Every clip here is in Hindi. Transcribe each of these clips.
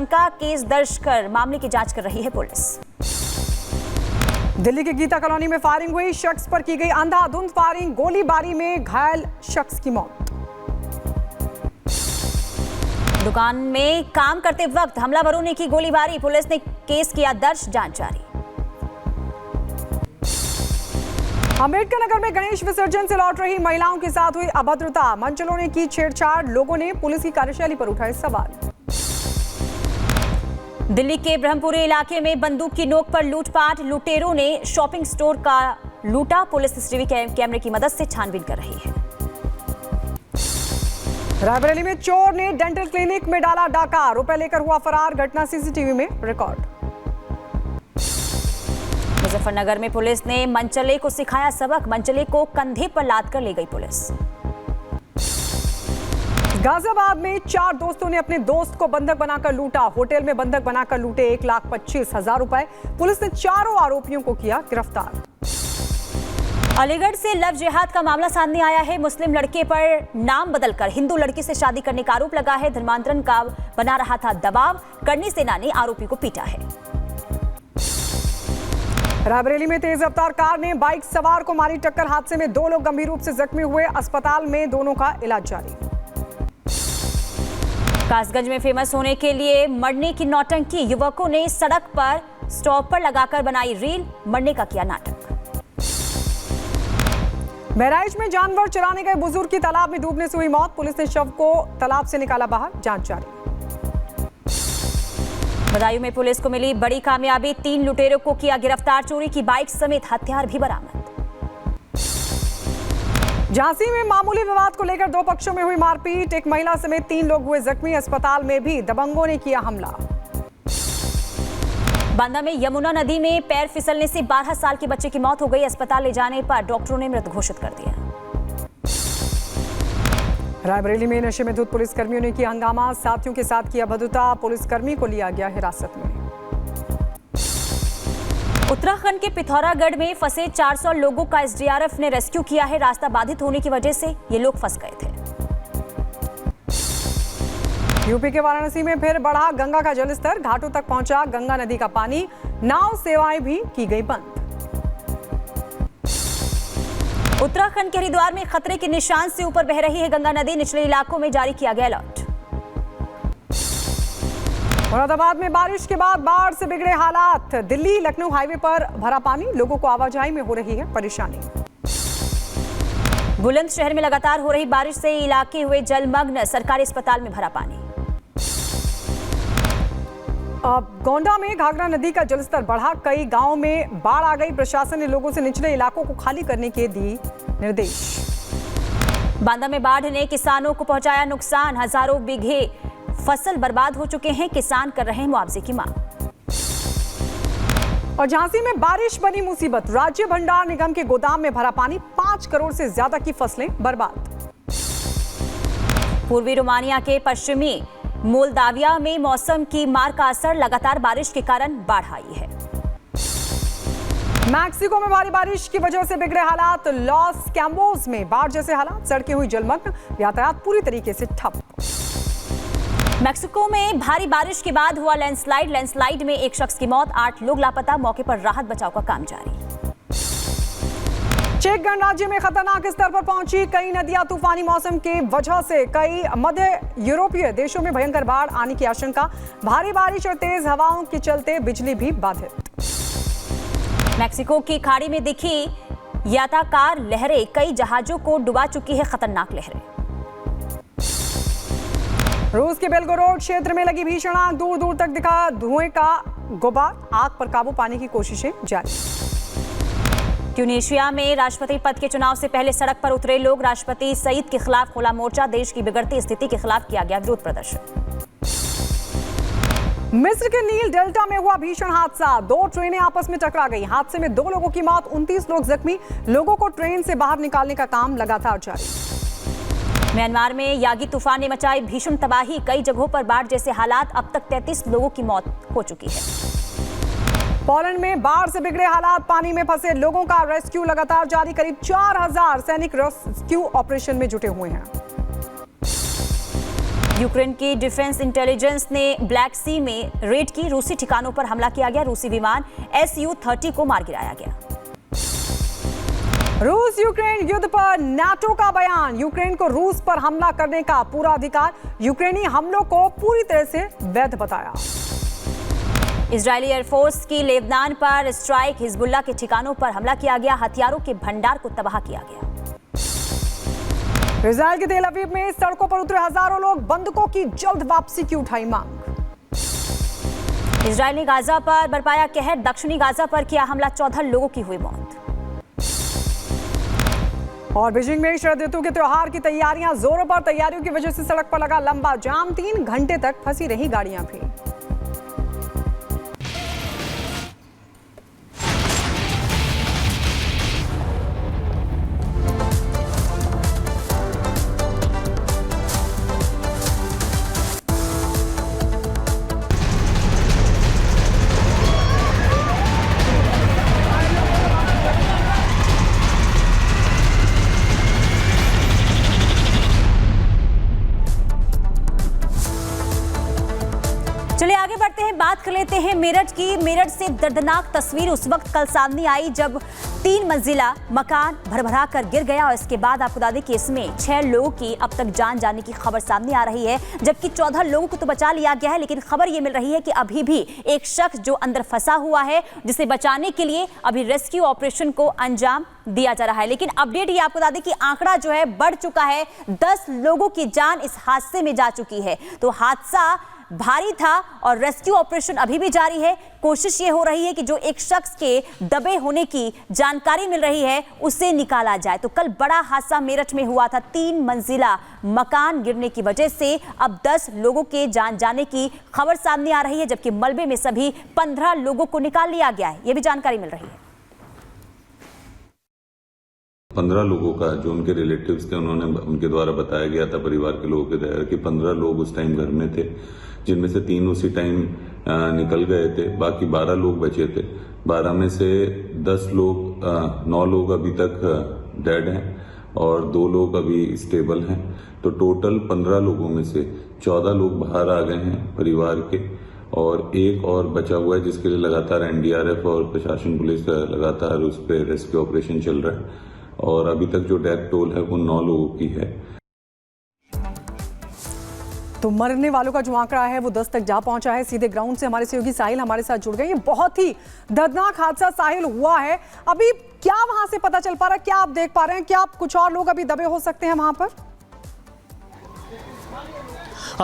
आशंका केस दर्ज कर मामले की जांच कर रही है पुलिस। दिल्ली के गीता कॉलोनी में फायरिंग हुई, शख्स पर की गई अंधाधुंध फायरिंग, गोलीबारी में घायल शख्स की मौत। दुकान में काम करते वक्त हमलावरों ने की गोलीबारी, पुलिस ने केस किया दर्ज, जांच जारी। अंबेडकर नगर में गणेश विसर्जन से लौट रही महिलाओं के साथ हुई अभद्रता, मंचलों ने की छेड़छाड़, लोगों ने पुलिस की कार्यशैली पर उठाए सवाल। दिल्ली के ब्रह्मपुरी इलाके में बंदूक की नोक पर लूटपाट, लुटेरों ने शॉपिंग स्टोर का लूटा, पुलिस सीसीटीवी कैमरे की मदद से छानबीन कर रही है। रायबरेली में चोर ने डेंटल क्लिनिक में डाला डाका, रुपए लेकर हुआ फरार, घटना सीसीटीवी में रिकॉर्ड। मुजफ्फरनगर में पुलिस ने मंचले को सिखाया सबक, मंचले को कंधे पर लाद कर ले गई पुलिस। गाजियाबाद में 4 दोस्तों ने अपने दोस्त को बंधक बनाकर लूटा, होटल में बंधक बनाकर लूटे 1,25,000 रुपए, पुलिस ने चारों आरोपियों को किया गिरफ्तार। अलीगढ़ से लव जिहाद का मामला सामने आया है, मुस्लिम लड़के पर नाम बदलकर हिंदू लड़की से शादी करने का आरोप लगा है, धर्मांतरण का बना रहा था दबाव, करनी सेना ने आरोपी को पीटा है। रायबरेली में तेज रफ्तार कार ने बाइक सवार को मारी टक्कर, हादसे में 2 लोग गंभीर रूप से जख्मी हुए, अस्पताल में दोनों का इलाज जारी। कासगंज में फेमस होने के लिए मरने की नौटंकी, युवकों ने सड़क पर स्टॉप पर लगाकर बनाई रील, मरने का किया नाटक। बहराइच में जानवर चराने गए बुजुर्ग की तालाब में डूबने से हुई मौत, पुलिस ने शव को तालाब से निकाला बाहर, जांच जारी। बदायूं में पुलिस को मिली बड़ी कामयाबी, 3 लुटेरों को किया गिरफ्तार, चोरी की बाइक समेत हथियार भी बरामद। झांसी में मामूली विवाद को लेकर 2 पक्षों में हुई मारपीट, एक महिला समेत 3 लोग हुए जख्मी, अस्पताल में भी दबंगों ने किया हमला। बांदा में यमुना नदी में पैर फिसलने से 12 साल के बच्चे की मौत हो गई, अस्पताल ले जाने पर डॉक्टरों ने मृत घोषित कर दिया। रायबरेली में नशे में धुत पुलिसकर्मियों ने किया हंगामा, साथियों के साथ किया भद्दता, पुलिसकर्मी को लिया गया हिरासत में। उत्तराखंड के पिथौरागढ़ में फंसे 400 लोगों का एसडीआरएफ ने रेस्क्यू किया है, रास्ता बाधित होने की वजह से ये लोग फंस गए थे। यूपी के वाराणसी में फिर बढ़ा गंगा का जलस्तर, घाटों तक पहुंचा गंगा नदी का पानी, नाव सेवाएं भी की गई बंद। उत्तराखंड के हरिद्वार में खतरे के निशान से ऊपर बह रही है गंगा नदी, निचले इलाकों में जारी किया गया अलर्ट। मुरादाबाद में बारिश के बाद बाढ़ से बिगड़े हालात, दिल्ली लखनऊ हाईवे पर भरा पानी, लोगों को आवाजाही में हो रही है परेशानी। बुलंदशहर में लगातार हो रही बारिश से इलाके हुए जलमग्न, सरकारी अस्पताल में भरा पानी। गोंडा में घाघरा नदी का जलस्तर बढ़ा, कई गांवों में बाढ़ आ गई, प्रशासन ने लोगों से निचले इलाकों को खाली करने के दिए निर्देश। बांदा में बाढ़ ने किसानों को पहुंचाया नुकसान, हजारों बीघे फसल बर्बाद हो चुके हैं, किसान कर रहे हैं मुआवजे की मांग। और झांसी में बारिश बनी मुसीबत, राज्य भंडार निगम के गोदाम में भरा पानी, 5 करोड़ से ज्यादा की फसलें बर्बाद। पूर्वी रोमानिया के पश्चिमी मोल्दाविया में मौसम की मार का असर, लगातार बारिश के कारण बाढ़ आई है। मैक्सिको में भारी बारिश की वजह से बिगड़े हालात, लॉस कैम्बोस में बाढ़ जैसे हालात, सड़कें हुई जलमग्न, यातायात पूरी तरीके से ठप। मैक्सिको में भारी बारिश के बाद हुआ लैंडस्लाइड में एक शख्स की मौत, 8 लोग लापता, मौके पर राहत बचाव का काम जारी। चेक गणराज्य में खतरनाक स्तर पर पहुंची कई नदियां, तूफानी मौसम के वजह से कई मध्य यूरोपीय देशों में भयंकर बाढ़ आने की आशंका, भारी बारिश और तेज हवाओं के चलते बिजली भी बाधित। मैक्सिको की खाड़ी में दिखी याताकार लहरें, कई जहाजों को डुबा चुकी है खतरनाक लहरें। रूस के बेलगोरोड क्षेत्र में लगी भीषण आग, दूर दूर तक दिखा धुएं का गुबार, आग पर काबू पाने की कोशिशें जारी। ट्यूनीशिया में राष्ट्रपति पद के चुनाव से पहले सड़क पर उतरे लोग, राष्ट्रपति सईद के खिलाफ खुला मोर्चा, देश की बिगड़ती स्थिति के खिलाफ किया गया विरोध प्रदर्शन। मिस्र के नील डेल्टा में हुआ भीषण हादसा, 2 ट्रेनें आपस में टकरा गई, हादसे में 2 लोगों की मौत, 29 लोग जख्मी, लोगों को ट्रेन से बाहर निकालने का काम लगातार जारी। म्यांमार में यागी तूफान ने मचाई भीषण तबाही, कई जगहों पर बाढ़ जैसे हालात, अब तक 33 लोगों की मौत हो चुकी है। पोलैंड में बाढ़ से बिगड़े हालात, पानी में फंसे लोगों का रेस्क्यू लगातार जारी, करीब 4000 सैनिक रेस्क्यू ऑपरेशन में जुटे हुए हैं। यूक्रेन की डिफेंस इंटेलिजेंस ने ब्लैक सी में रेड की, रूसी ठिकानों पर हमला किया गया, रूसी विमान Su-30 को मार गिराया गया। रूस यूक्रेन युद्ध पर नाटो का बयान, यूक्रेन को रूस पर हमला करने का पूरा अधिकार, यूक्रेनी हमलों को पूरी तरह से वैध बताया। इजरायली एयरफोर्स की लेबनान पर स्ट्राइक, हिजबुल्लाह के ठिकानों पर हमला किया गया, हथियारों के भंडार को तबाह किया गया। इजरायल के तेल अवीव में सड़कों पर उतरे हजारों लोग, बंधकों की जल्द वापसी की उठाई मांग। इजरायल ने गाजा पर बरपाया कहर, दक्षिणी गाजा पर किया हमला, 14 लोगों की हुई मौत। और बीजिंग में शरद ऋतु के त्योहार की तैयारियां जोरों पर, तैयारियों की वजह से सड़क पर लगा लंबा जाम, 3 घंटे तक फंसी रही गाड़ियां भी। चलिए आगे बढ़ते हैं, बात कर लेते हैं मेरठ की। मेरठ से दर्दनाक तस्वीर उस वक्त कल सामने आई जब 3 मंजिला मकान भरभरा कर गिर गया और इसके बाद आपको बता दें कि इसमें 6 लोगों की अब तक जान जाने की खबर सामने आ रही है, जबकि 14 लोगों को तो बचा लिया गया है, लेकिन खबर ये मिल रही है कि अभी भी एक शख्स जो अंदर फंसा हुआ है, जिसे बचाने के लिए अभी रेस्क्यू ऑपरेशन को अंजाम दिया जा रहा है। लेकिन अपडेट ये आपको बता दें कि आंकड़ा जो है बढ़ चुका है, 10 लोगों की जान इस हादसे में जा चुकी है। तो हादसा भारी था और रेस्क्यू ऑपरेशन अभी भी जारी है। कोशिश ये हो रही है कि जो एक शख्स के दबे होने की जानकारी मिल रही है उसे निकाला जाए। तो कल बड़ा हादसा मेरठ में हुआ था, 3 मंजिला मकान गिरने की वजह से अब 10 लोगों के जान जाने की खबर सामने आ रही है, जबकि मलबे में सभी 15 लोगों को निकाल लिया गया है, ये भी जानकारी मिल रही है। 15 लोगों का जो उनके रिलेटिव्स थे, उनके द्वारा बताया गया था, परिवार के लोगों के द्वारा, कि 15 लोग उस टाइम घर में थे, जिनमें से 3 उसी टाइम निकल गए थे, बाकी 12 लोग बचे थे। 12 में से 9 लोग अभी तक डेड हैं और 2 लोग अभी स्टेबल हैं। तो टोटल 15 लोगों में से 14 लोग बाहर आ गए हैं परिवार के, और एक और बचा हुआ है जिसके लिए लगातार एनडीआरएफ और प्रशासन पुलिस लगातार उस पर रेस्क्यू ऑपरेशन चल रहा है। और अभी तक जो डेथ टोल है वो 9 लोगों की है। तो मरने वालों का जो आंकड़ा है वो 10 तक जा पहुंचा है। सीधे ग्राउंड से हमारे सहयोगी साहिल हमारे साथ जुड़ गए। ये बहुत ही दर्दनाक हादसा साहिल हुआ है, अभी क्या वहां से पता चल पा रहा है, क्या आप देख पा रहे हैं, क्या कुछ और लोग अभी दबे हो सकते हैं वहां पर?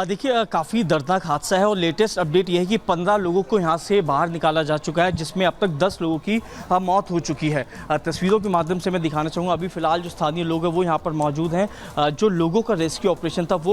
देखिए काफ़ी दर्दनाक हादसा है और लेटेस्ट अपडेट यह है कि 15 लोगों को यहां से बाहर निकाला जा चुका है, जिसमें अब तक 10 लोगों की मौत हो चुकी है। तस्वीरों के माध्यम से मैं दिखाना चाहूँगा, अभी फिलहाल जो स्थानीय लोग हैं वो यहाँ पर मौजूद हैं। जो लोगों का रेस्क्यू ऑपरेशन था वो